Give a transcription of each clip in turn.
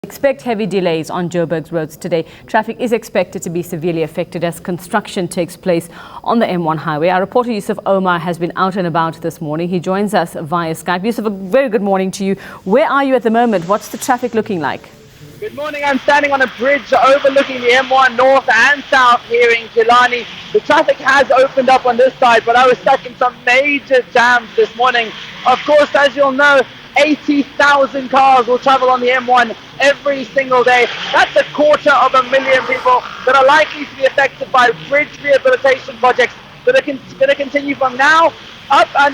Expect heavy delays on Joburg's roads today. Traffic is expected to be severely affected as construction takes place on the M1 highway. Our reporter Yusuf Omar has been out and about this morning. He joins us via Skype. Yusuf, a very good morning to you. Where are you at the moment? What's the traffic looking like? Good morning. I'm standing on a bridge overlooking the M1 north and south here in Killarney. The traffic has opened up on this side, but I was stuck in some major jams this morning. Of course, as you'll know, 80,000 cars will travel on the M1 every single day. That's 250,000 people that are likely to be affected by bridge rehabilitation projects that are going to continue from now up and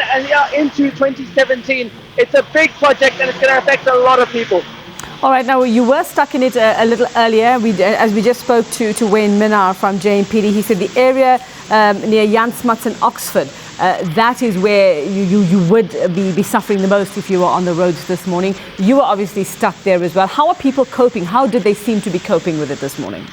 into 2017. It's a big project and it's going to affect a lot of people. All right, now you were stuck in it a little earlier. As we just spoke to Wayne Minnar from JMPD, he said the area near Jan Smuts and Oxford, that is where you would be suffering the most if you were on the roads this morning. You were obviously stuck there as well. How are people coping? How did they seem to be coping with it this morning?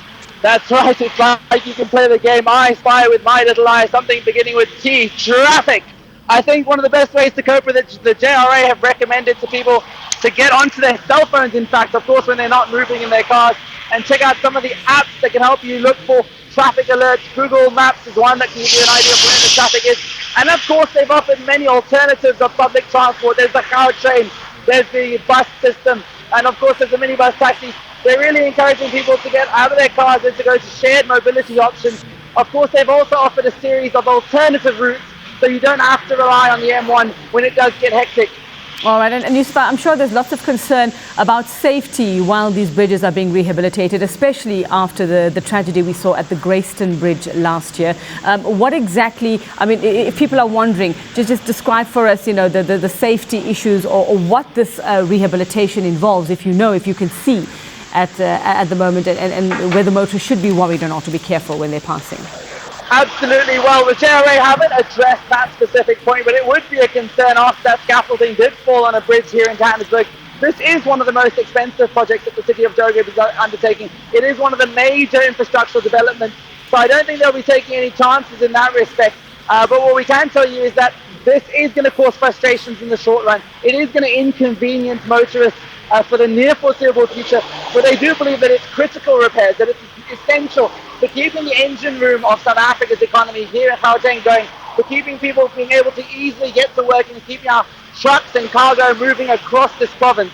That's right. It's like you can play the game I Spy with my little eye, something beginning with T, traffic. I think one of the best ways to cope with it, the JRA have recommended to people to get onto their cell phones, in fact, of course, when they're not moving in their cars, and check out some of the apps that can help you look for traffic alerts. Google Maps is one that can give you an idea of where the traffic is. And of course, they've offered many alternatives of public transport. There's the cow train, there's the bus system, and of course, there's the minibus taxis. They're really encouraging people to get out of their cars and to go to shared mobility options. Of course, they've also offered a series of alternative routes, so you don't have to rely on the M1 when it does get hectic. All right, and Yusuf, I'm sure there's lots of concern about safety while these bridges are being rehabilitated, especially after the tragedy we saw at the Greyston Bridge last year. What exactly, I mean, if people are wondering, just describe for us, the safety issues or what this rehabilitation involves, if you can see at the moment, and whether motorists should be worried or not, to be careful when they're passing. Absolutely. Well, the JRA haven't addressed that specific point, but it would be a concern after that scaffolding did fall on a bridge here in Johannesburg. This is one of the most expensive projects that the city of Joburg is undertaking. It is one of the major infrastructural developments, so I don't think they'll be taking any chances in that respect. But what we can tell you is that this is going to cause frustrations in the short run. It is going to inconvenience motorists for the near foreseeable future, but they do believe that it's critical repairs, that it's essential for keeping the engine room of South Africa's economy here in Gauteng going, for keeping people being able to easily get to work and keeping our trucks and cargo moving across this province.